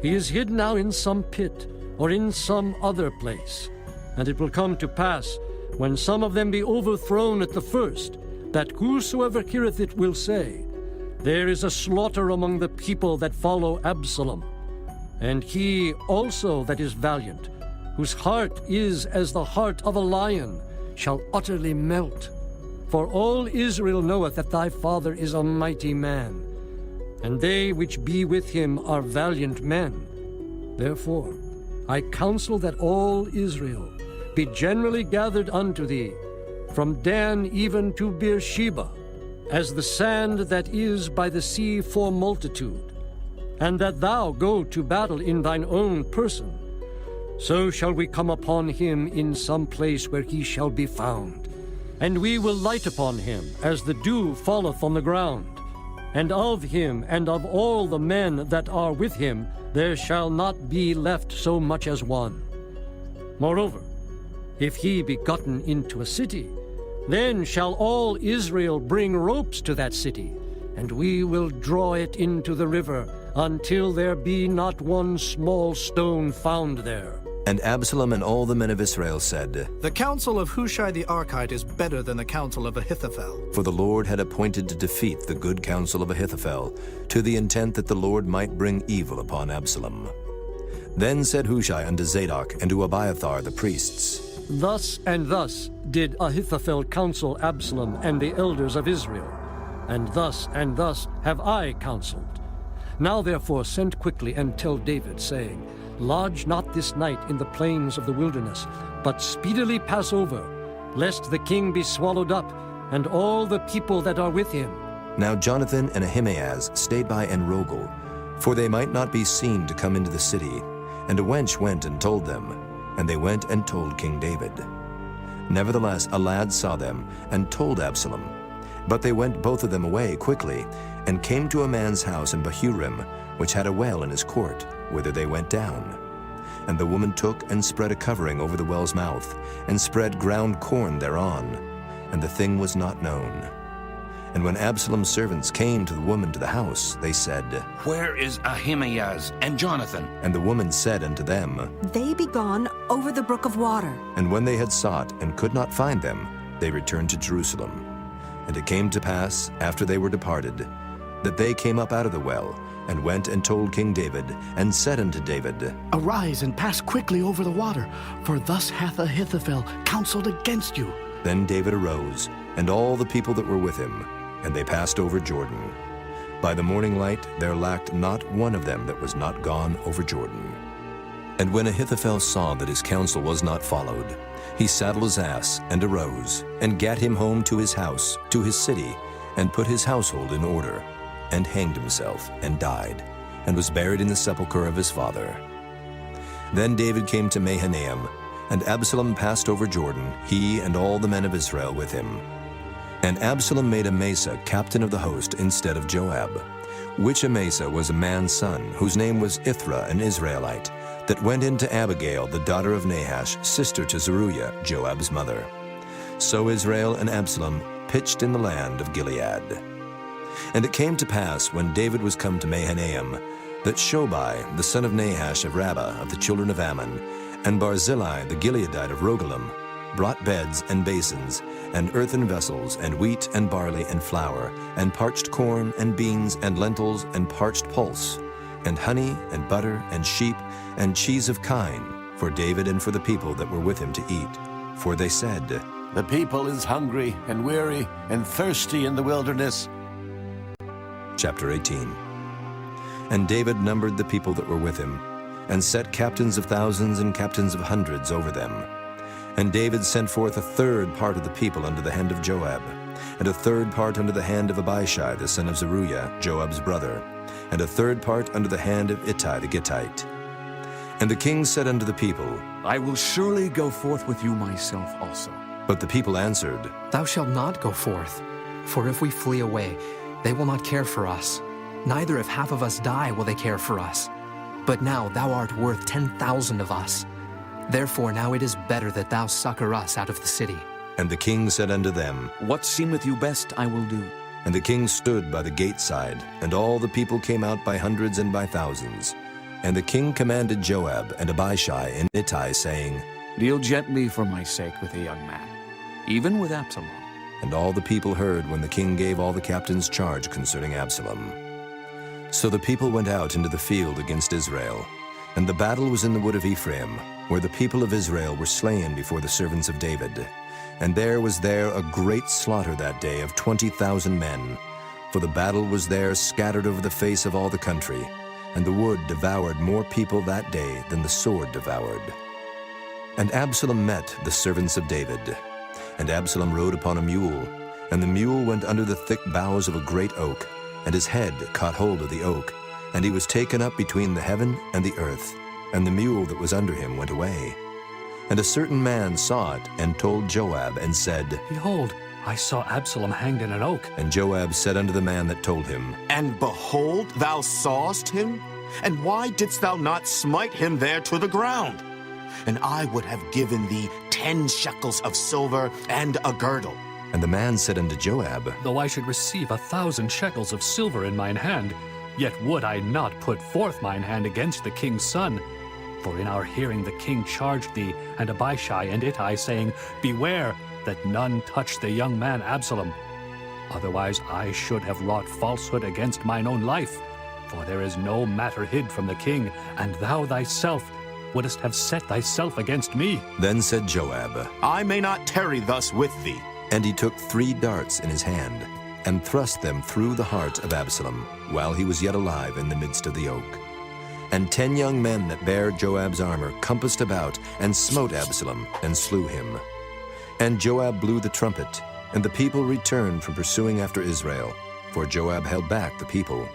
he is hid now in some pit, or in some other place. And it will come to pass, when some of them be overthrown at the first, that whosoever heareth it will say, There is a slaughter among the people that follow Absalom. And he also that is valiant, whose heart is as the heart of a lion, shall utterly melt. For all Israel knoweth that thy father is a mighty man, and they which be with him are valiant men. Therefore I counsel that all Israel be generally gathered unto thee, from Dan even to Beersheba, as the sand that is by the sea for multitude, and that thou go to battle in thine own person. So shall we come upon him in some place where he shall be found. And we will light upon him, as the dew falleth on the ground. And of him and of all the men that are with him there shall not be left so much as one. Moreover, if he be gotten into a city, then shall all Israel bring ropes to that city, and we will draw it into the river, until there be not one small stone found there. And Absalom and all the men of Israel said, The counsel of Hushai the Archite is better than the counsel of Ahithophel. For the Lord had appointed to defeat the good counsel of Ahithophel, to the intent that the Lord might bring evil upon Absalom. Then said Hushai unto Zadok and to Abiathar the priests, Thus and thus did Ahithophel counsel Absalom and the elders of Israel, and thus have I counseled. Now therefore send quickly and tell David, saying, Lodge not this night in the plains of the wilderness, but speedily pass over, lest the king be swallowed up, and all the people that are with him. Now Jonathan and Ahimaaz stayed by Enrogel, for they might not be seen to come into the city. And a wench went and told them, and they went and told King David. Nevertheless a lad saw them, and told Absalom. But they went both of them away quickly, and came to a man's house in Bahurim, which had a well in his court, whither they went down. And the woman took and spread a covering over the well's mouth, and spread ground corn thereon, and the thing was not known. And when Absalom's servants came to the woman to the house, they said, Where is Ahimaaz and Jonathan? And the woman said unto them, They be gone over the brook of water. And when they had sought and could not find them, they returned to Jerusalem. And it came to pass, after they were departed, that they came up out of the well, and went and told King David, and said unto David, Arise and pass quickly over the water, for thus hath Ahithophel counseled against you. Then David arose, and all the people that were with him, and they passed over Jordan. By the morning light there lacked not one of them that was not gone over Jordan. And when Ahithophel saw that his counsel was not followed, he saddled his ass, and arose, and gat him home to his house, to his city, and put his household in order, and hanged himself, and died, and was buried in the sepulchre of his father. Then David came to Mahanaim, and Absalom passed over Jordan, he and all the men of Israel with him. And Absalom made Amasa captain of the host instead of Joab, which Amasa was a man's son, whose name was Ithra, an Israelite, that went in to Abigail, the daughter of Nahash, sister to Zeruiah, Joab's mother. So Israel and Absalom pitched in the land of Gilead. And it came to pass, when David was come to Mahanaim, that Shobai, the son of Nahash of Rabbah of the children of Ammon, and Barzillai the Gileadite of Rogelim, brought beds and basins, and earthen vessels, and wheat and barley and flour, and parched corn and beans and lentils and parched pulse, and honey and butter and sheep and cheese of kine, for David and for the people that were with him to eat. For they said, The people is hungry and weary and thirsty in the wilderness. Chapter 18. And David numbered the people that were with him, and set captains of thousands and captains of hundreds over them. And David sent forth a third part of the people under the hand of Joab, and a third part under the hand of Abishai the son of Zeruiah, Joab's brother, and a third part under the hand of Ittai the Gittite. And the king said unto the people, I will surely go forth with you myself also. But the people answered, Thou shalt not go forth, for if we flee away, they will not care for us. Neither if half of us die will they care for us. But now thou art worth 10,000 of us. Therefore now it is better that thou succor us out of the city. And the king said unto them, What seemeth you best I will do. And the king stood by the gate side, and all the people came out by hundreds and by thousands. And the king commanded Joab and Abishai and Ittai, saying, Deal gently for my sake with the young man, even with Absalom. And all the people heard when the king gave all the captains charge concerning Absalom. So the people went out into the field against Israel. And the battle was in the wood of Ephraim, where the people of Israel were slain before the servants of David. And there was a great slaughter that day of 20,000 men. For the battle was there scattered over the face of all the country. And the wood devoured more people that day than the sword devoured. And Absalom met the servants of David. And Absalom rode upon a mule. And the mule went under the thick boughs of a great oak. And his head caught hold of the oak. And he was taken up between the heaven and the earth. And the mule that was under him went away. And a certain man saw it, and told Joab, and said, Behold, I saw Absalom hanged in an oak. And Joab said unto the man that told him, And behold, thou sawest him? And why didst thou not smite him there to the ground? And I would have given thee 10 shekels of silver and a girdle. And the man said unto Joab, Though I should receive 1,000 shekels of silver in mine hand, yet would I not put forth mine hand against the king's son. For in our hearing the king charged thee, and Abishai and Ittai, saying, Beware that none touch the young man Absalom. Otherwise I should have wrought falsehood against mine own life. For there is no matter hid from the king, and thou thyself wouldest have set thyself against me. Then said Joab, I may not tarry thus with thee. And he took 3 darts in his hand, and thrust them through the heart of Absalom, while he was yet alive in the midst of the oak. And 10 young men that bare Joab's armor compassed about, and smote Absalom, and slew him. And Joab blew the trumpet, and the people returned from pursuing after Israel, for Joab held back the people.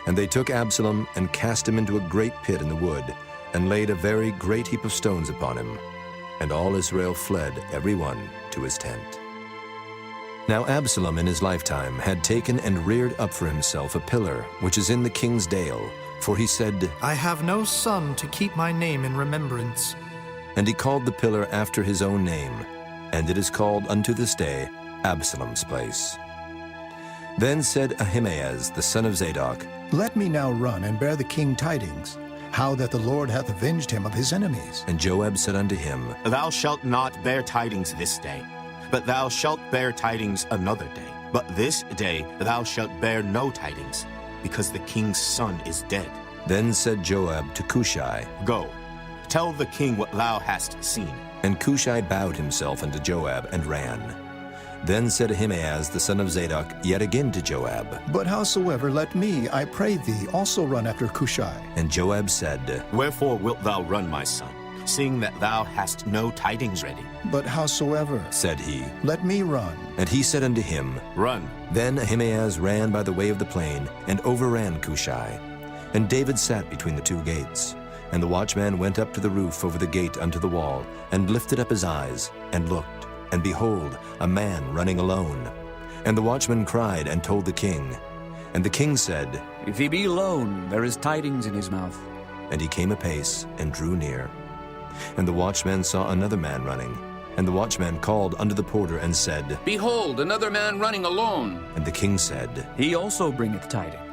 And they took Absalom, and cast him into a great pit in the wood, and laid a very great heap of stones upon him. And all Israel fled, every one to his tent. Now Absalom in his lifetime had taken and reared up for himself a pillar, which is in the king's dale. For he said, I have no son to keep my name in remembrance. And he called the pillar after his own name, and it is called unto this day Absalom's place. Then said Ahimaaz the son of Zadok, Let me now run and bear the king tidings, how that the Lord hath avenged him of his enemies. And Joab said unto him, Thou shalt not bear tidings this day, but thou shalt bear tidings another day. But this day thou shalt bear no tidings, because the king's son is dead. Then said Joab to Cushai, Go, tell the king what thou hast seen. And Cushai bowed himself unto Joab, and ran. Then said Ahimaaz the son of Zadok yet again to Joab, But howsoever, let me, I pray thee, also run after Cushai. And Joab said, Wherefore wilt thou run, my son, seeing that thou hast no tidings ready? But howsoever, said he, let me run. And he said unto him, Run. Then Ahimaaz ran by the way of the plain, and overran Cushai. And David sat between the 2 gates. And the watchman went up to the roof over the gate unto the wall, and lifted up his eyes, and looked. And behold, a man running alone. And the watchman cried, and told the king. And the king said, If he be alone, there is tidings in his mouth. And he came apace, and drew near. And the watchman saw another man running. And the watchman called unto the porter, and said, Behold, another man running alone. And the king said, He also bringeth tidings.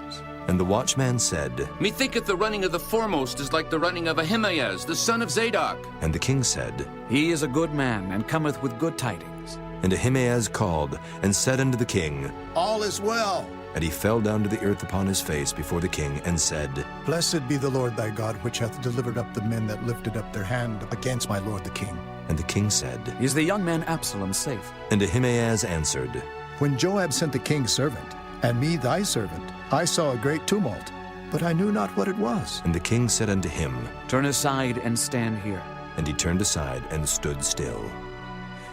And the watchman said, Methinketh the running of the foremost is like the running of Ahimaaz, the son of Zadok. And the king said, He is a good man, and cometh with good tidings. And Ahimaaz called, and said unto the king, All is well. And he fell down to the earth upon his face before the king, and said, Blessed be the Lord thy God, which hath delivered up the men that lifted up their hand against my lord the king. And the king said, Is the young man Absalom safe? And Ahimaaz answered, When Joab sent the king's servant, and me thy servant, I saw a great tumult, but I knew not what it was. And the king said unto him, Turn aside and stand here. And he turned aside and stood still.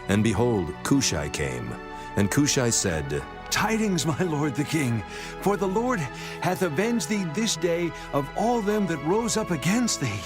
And behold, Cushai came. And Cushai said, Tidings, my lord the king, for the Lord hath avenged thee this day of all them that rose up against thee.